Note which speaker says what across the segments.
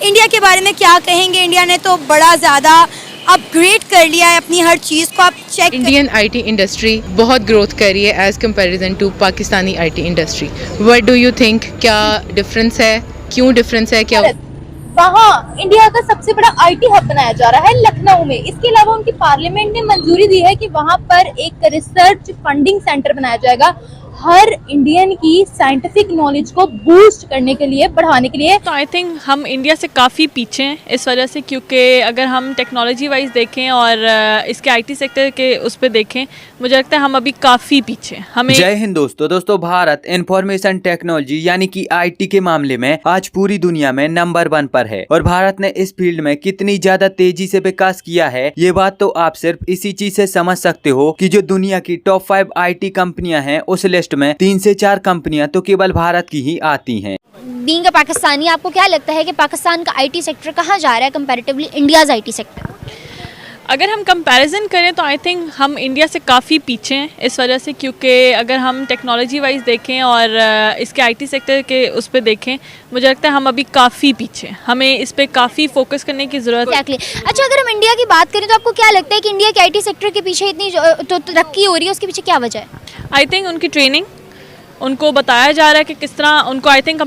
Speaker 1: India के बारे में क्या कहेंगे? इंडिया ने तो बड़ा ज़्यादा अपग्रेड कर लिया है अपनी हर चीज़ को। आप चेक
Speaker 2: इंडियन आईटी इंडस्ट्री बहुत ग्रोथ कर रही है as comparison to Pakistani IT industry. What do you think, क्या डिफरेंस है, क्यों डिफरेंस है, क्या?
Speaker 3: वहाँ इंडिया का सबसे बड़ा आईटी हब बनाया जा रहा है लखनऊ में। इसके अलावा उनकी पार्लियामेंट ने मंजूरी दी है कि वहाँ पर एक रिसर्च फंडिंग सेंटर बनाया जाएगा हर इंडियन की साइंटिफिक नॉलेज को बूस्ट करने के लिए, बढ़ाने के लिए।
Speaker 4: तो आई थिंक हम इंडिया से काफ़ी पीछे हैं इस वजह से, क्योंकि अगर हम टेक्नोलॉजी वाइज देखें और इसके आईटी सेक्टर के उस पर देखें, मुझे लगता है हम अभी काफ़ी पीछे हैं। हमें
Speaker 5: जय हिंद दोस्तों, भारत इंफॉर्मेशन टेक्नोलॉजी यानी कि आईटी के मामले में आज पूरी दुनिया में नंबर 1 पर है। और भारत ने इस फील्ड में कितनी ज्यादा तेजी से विकास किया है, ये बात तो आप सिर्फ इसी चीज से समझ सकते हो कि जो दुनिया की टॉप 5 आईटी कंपनियां हैं उस लिस्ट में 3 से 4 कंपनियां तो केवल भारत की ही आती हैं।
Speaker 6: बीइंग अ पाकिस्तानी, आपको क्या लगता है कि पाकिस्तान का आईटी सेक्टर कहाँ जा रहा है कंपैरेटिवली इंडियाज आईटी सेक्टर?
Speaker 4: अगर हम कंपैरिजन करें तो आई थिंक हम इंडिया से काफ़ी पीछे हैं इस वजह से, क्योंकि अगर हम टेक्नोलॉजी वाइज देखें और इसके आईटी सेक्टर के उस पर देखें, मुझे लगता है हम अभी काफ़ी पीछे हैं। हमें इस पर काफ़ी फोकस करने की ज़रूरत है।
Speaker 6: अच्छा, अगर हम इंडिया की बात करें तो आपको क्या लगता है कि इंडिया के आईटी सेक्टर के पीछे इतनी तो तरक्की हो रही है, उसके पीछे क्या वजह है?
Speaker 4: आई थिंक उनकी ट्रेनिंग, उनको बताया जा रहा है कि किस तरह उनको आई थिंक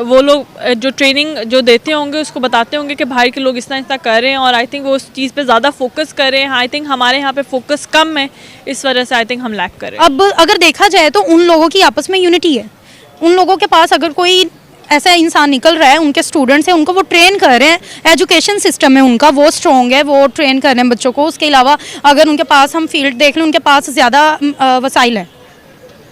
Speaker 4: वो लोग जो ट्रेनिंग जो देते होंगे उसको बताते होंगे कि बाहर के लोग इस तरह कर रहे हैं, और आई थिंक वो उस चीज़ पे ज़्यादा फोकस कर रहे हैं। आई थिंक हमारे यहाँ पे फोकस कम है, इस वजह से आई थिंक हम लैक कर रहे हैं।
Speaker 1: अब अगर देखा जाए तो उन लोगों की आपस में यूनिटी है। उन लोगों के पास अगर कोई ऐसा इंसान निकल रहा है, उनके स्टूडेंट्स हैं, उनको वो ट्रेन कर रहे हैं, एजुकेशन सिस्टम है उनका वो स्ट्रॉन्ग है, वो ट्रेन कर रहे हैं बच्चों को। उसके अलावा अगर उनके पास हम फील्ड देख लें, उनके पास ज़्यादा वसाइल है,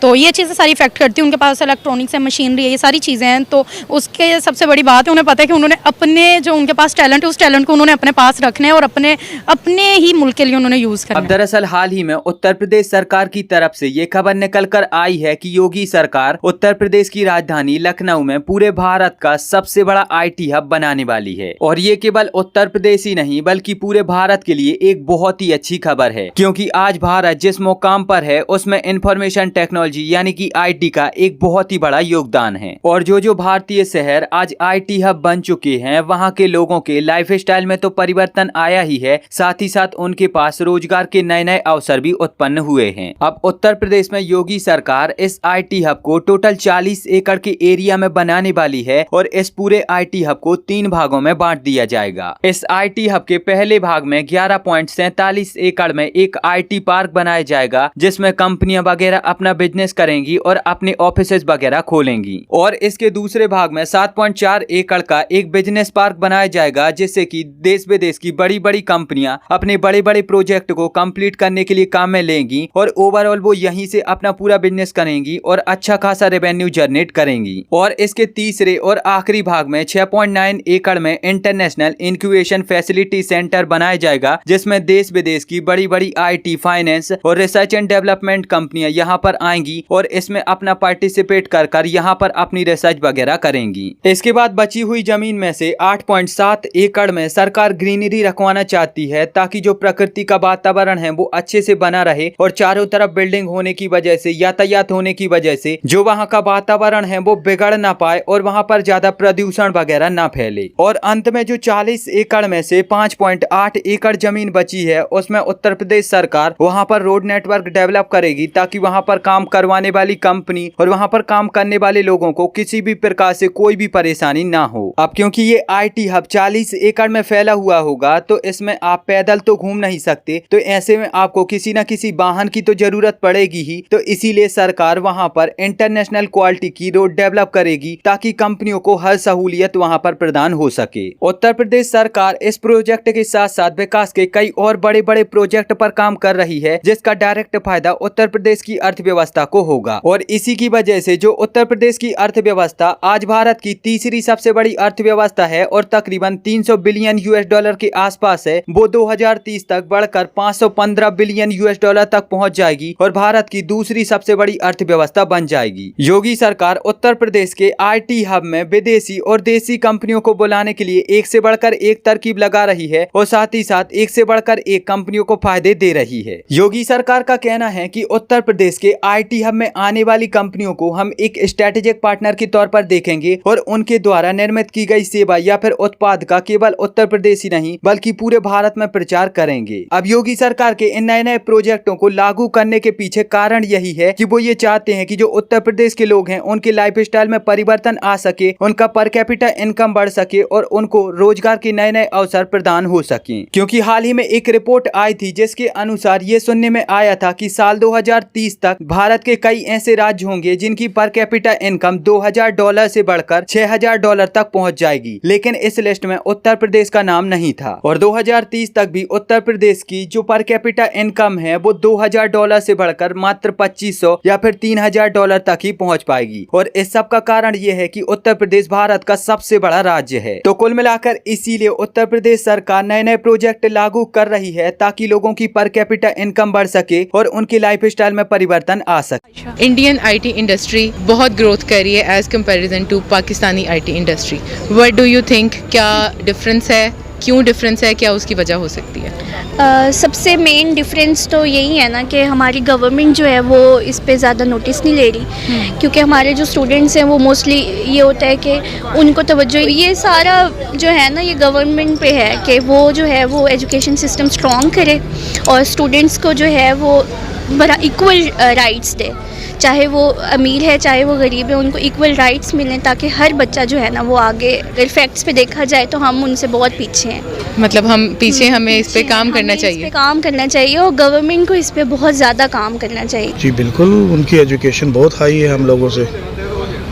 Speaker 1: तो ये चीज़ें सारी इफेक्ट करती हैं। उनके पास इलेक्ट्रॉनिक्स है, मशीनरी है, ये सारी चीज़ें हैं। तो उसके सबसे बड़ी बात है, उन्हें पता है कि उन्होंने अपने जो उनके पास टैलेंट है उस टैलेंट को उन्होंने अपने पास रखना है और अपने ही मुल्क के लिए उन्होंने यूज़ करना है।
Speaker 5: अब दरअसल हाल ही में उत्तर प्रदेश सरकार की तरफ से ये खबर निकल कर आई है कि योगी सरकार उत्तर प्रदेश की राजधानी लखनऊ में पूरे भारत का सबसे बड़ा आईटी हब बनाने वाली है। और ये केवल उत्तर प्रदेश ही नहीं बल्कि पूरे भारत के लिए एक बहुत ही अच्छी खबर है, क्योंकि आज भारत जिस मुकाम पर है उसमें इंफॉर्मेशन टेक्नोलॉजी यानी कि आईटी का एक बहुत ही बड़ा योगदान है। और जो भारतीय शहर आज आईटी हब बन चुके हैं, वहां के लोगों के लाइफस्टाइल में तो परिवर्तन आया ही है, साथ ही साथ उनके पास रोजगार के नए नए अवसर भी उत्पन्न हुए हैं। अब उत्तर प्रदेश में योगी सरकार इस आईटी हब को टोटल 40 एकड़ के एरिया में बनाने वाली है और इस पूरे आईटी हब को 3 भागों में बांट दिया जाएगा। इस आईटी हब के पहले भाग में 11.47 एकड़ में एक आईटी पार्क बनाया जाएगा, जिसमें कंपनियां वगैरह अपना बिजनेस करेंगी और अपने ऑफिसेज वगैरह खोलेंगी। और इसके दूसरे भाग में 7.4 एकड़ का एक बिजनेस पार्क बनाया जाएगा, जिससे कि देश विदेश की बड़ी बड़ी कंपनियां अपने बड़े बड़े प्रोजेक्ट को कंप्लीट करने के लिए काम में लेंगी और ओवरऑल वो यहीं से अपना पूरा बिजनेस करेंगी और अच्छा खासा रेवेन्यू जनरेट करेंगी। और इसके तीसरे और आखिरी भाग में 6.9 एकड़ में इंटरनेशनल इंक्यूबेशन फैसिलिटी सेंटर बनाया जाएगा, जिसमें देश विदेश की बड़ी बड़ी आईटी, फाइनेंस और रिसर्च एंड डेवलपमेंट कंपनियां यहाँ पर आएंगी और इसमें अपना पार्टिसिपेट कर यहाँ पर अपनी रिसर्च वगैरह करेंगी। इसके बाद बची हुई जमीन में से 8.7 एकड़ में सरकार ग्रीनरी रखवाना चाहती है, ताकि जो प्रकृति का वातावरण है वो अच्छे से बना रहे और चारों तरफ बिल्डिंग होने की वजह से, यातायात होने की वजह से जो वहाँ का वातावरण है वो बिगड़ ना पाए और वहाँ पर ज्यादा प्रदूषण वगैरह ना फैले। और अंत में जो 40 एकड़ में से 5.8 एकड़ जमीन बची है, उसमें उत्तर प्रदेश सरकार वहाँ पर रोड नेटवर्क डेवलप करेगी, ताकि वहाँ पर काम करवाने वाली कंपनी और वहां पर काम करने वाले लोगों को किसी भी प्रकार से कोई भी परेशानी ना हो। अब क्योंकि ये आईटी हब 40 एकड़ में फैला हुआ होगा, तो इसमें आप पैदल तो घूम नहीं सकते, तो ऐसे में आपको किसी न किसी वाहन की तो जरूरत पड़ेगी ही। तो इसीलिए सरकार वहां पर इंटरनेशनल क्वालिटी की रोड डेवलप करेगी, ताकि कंपनियों को हर सहूलियत वहां पर प्रदान हो सके। उत्तर प्रदेश सरकार इस प्रोजेक्ट के साथ साथ विकास के कई और बड़े बड़े प्रोजेक्ट पर काम कर रही है, जिसका डायरेक्ट फायदा उत्तर प्रदेश की अर्थव्यवस्था को होगा। और इसी की वजह से जो उत्तर प्रदेश की अर्थव्यवस्था आज भारत की तीसरी सबसे बड़ी अर्थव्यवस्था है और तकरीबन 300 बिलियन यूएस डॉलर के आसपास है, वो 2030 तक बढ़कर 515 बिलियन यूएस डॉलर तक पहुंच जाएगी और भारत की दूसरी सबसे बड़ी अर्थव्यवस्था बन जाएगी। योगी सरकार उत्तर प्रदेश के आईटी हब में विदेशी और देसी कंपनियों को बुलाने के लिए एक से बढ़कर एक तरकीब लगा रही है और साथ ही साथ एक से बढ़कर एक कंपनियों को फायदे दे रही है। योगी सरकार का कहना है कि उत्तर प्रदेश के आईटी आईटी हब में आने वाली कंपनियों को हम एक स्ट्रेटेजिक पार्टनर के तौर पर देखेंगे और उनके द्वारा निर्मित की गई सेवा या फिर उत्पाद का केवल उत्तर प्रदेश ही नहीं बल्कि पूरे भारत में प्रचार करेंगे। अब योगी सरकार के इन नए नए प्रोजेक्टों को लागू करने के पीछे कारण यही है कि वो ये चाहते हैं कि जो उत्तर प्रदेश के लोग हैं उनके लाइफस्टाइल में परिवर्तन आ सके, उनका पर कैपिटा इनकम बढ़ सके और उनको रोजगार के नए नए अवसर प्रदान हो सके। क्योंकि हाल ही में एक रिपोर्ट आई थी जिसके अनुसार ये सुनने में आया था कि साल 2030 तक भारत के कई ऐसे राज्य होंगे जिनकी पर कैपिटा इनकम $2000 से बढ़कर $6000 तक पहुंच जाएगी, लेकिन इस लिस्ट में उत्तर प्रदेश का नाम नहीं था। और 2030 तक भी उत्तर प्रदेश की जो पर कैपिटा इनकम है वो $2000 से बढ़कर मात्र 2500 या फिर $3000 तक ही पहुंच पाएगी। और इस सब का कारण ये है कि उत्तर प्रदेश भारत का सबसे बड़ा राज्य है। तो कुल मिलाकर इसीलिए उत्तर प्रदेश सरकार नए नए प्रोजेक्ट लागू कर रही है ताकि लोगों की पर कैपिटा इनकम बढ़ सके और उनकी लाइफस्टाइल में परिवर्तन आ सके।
Speaker 2: इंडियन आईटी इंडस्ट्री बहुत ग्रोथ कर रही है as comparison to Pakistani IT industry. What do you think, क्या डिफरेंस है, क्यों डिफरेंस है, क्या उसकी वजह हो सकती है?
Speaker 7: सबसे मेन डिफरेंस तो यही है ना कि हमारी गवर्नमेंट जो है वो इस पे ज़्यादा नोटिस नहीं ले रही, क्योंकि हमारे जो स्टूडेंट्स हैं वो मोस्टली ये होता है कि उनको तवज्जो ये सारा जो है ना ये गवर्नमेंट पे है कि वो जो है वो एजुकेशन सिस्टम स्ट्रॉन्ग करे और स्टूडेंट्स को जो है वो बड़ा इक्वल राइट्स दे, चाहे वो अमीर है चाहे वो गरीब है, उनको इक्वल राइट्स मिलें ताकि हर बच्चा जो है ना वो आगे। अगर फैक्ट्स पे देखा जाए तो हम उनसे बहुत पीछे हैं,
Speaker 2: मतलब हम पीछे, हमें इस पे काम करना चाहिए।
Speaker 7: इस पे काम करना चाहिए और गवर्नमेंट को इस पे बहुत ज़्यादा काम करना चाहिए।
Speaker 8: जी बिल्कुल, उनकी एजुकेशन बहुत हाई है हम लोगों से।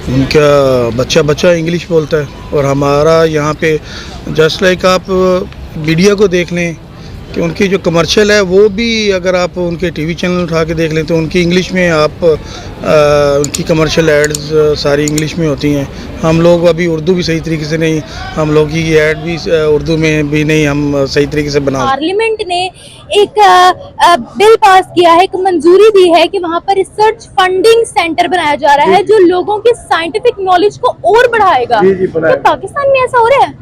Speaker 8: उनका बच्चा बच्चा इंग्लिश बोलता है और हमारा यहाँ पे जस्ट लाइक आप मीडिया को देख लें कि उनकी जो कमर्शियल है वो भी अगर आप उनके टीवी चैनल उठा के देख लें तो उनकी इंग्लिश में आप उनकी कमर्शियल एड्स सारी इंग्लिश में होती हैं। हम लोग अभी उर्दू भी सही तरीके से नहीं, हम लोग की ऐड भी उर्दू में भी नहीं हम सही तरीके से बना।
Speaker 3: पार्लियामेंट ने एक बिल पास किया है, एक मंजूरी दी है कि वहाँ पर रिसर्च फंडिंग सेंटर बनाया जा रहा है जो लोगों की साइंटिफिक नॉलेज को और बढ़ाएगा। तो पाकिस्तान में ऐसा हो रहा है?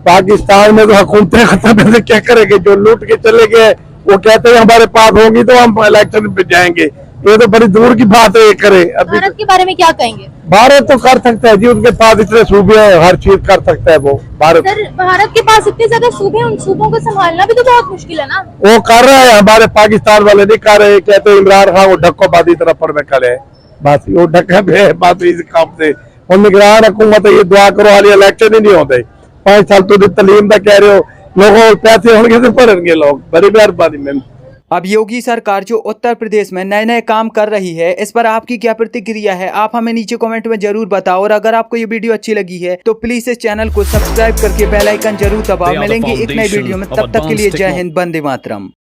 Speaker 9: पाकिस्तान में तो हुकूमतें खत्म है, क्या करेंगे? जो लूट के चले गए वो कहते हैं हमारे पास होंगी तो हम इलेक्शन पे जाएंगे। ये तो बड़ी दूर की बात है। ये करे अभी
Speaker 3: भारत के बारे में क्या कहेंगे?
Speaker 9: भारत तो कर सकता है जी, उनके पास इतने सूबे हैं, हर चीज कर सकता है वो भारत।
Speaker 3: सर, भारत के पास इतने ज्यादा सूबे हैं, उन सूबों को संभालना भी तो बहुत मुश्किल है ना।
Speaker 9: वो कर रहा है, हमारे पाकिस्तान वाले नहीं कर रहे। कहते हैं इमरान खान वो ढक्कोबाजी तरफ पर में करे, बस वो ढक्का पे बात इस काम से। और निगरान हुकूमत ये दुआ करो हाली इलेक्शन ही नहीं होते। 5 साल तो तलीम का कह रहे हो, लोगों पैसे होंगे तो पढ़ेंगे लोग। बड़ी मेहरबानी मैम।
Speaker 5: अब योगी सरकार जो उत्तर प्रदेश में नए नए काम कर रही है, इस पर आपकी क्या प्रतिक्रिया है? आप हमें नीचे कमेंट में जरूर बताओ। और अगर आपको ये वीडियो अच्छी लगी है तो प्लीज इस चैनल को सब्सक्राइब करके बेल आइकन जरूर दबाओ। मिलेंगे एक नई वीडियो में, तब तक के लिए जय हिंद, वंदे मातरम।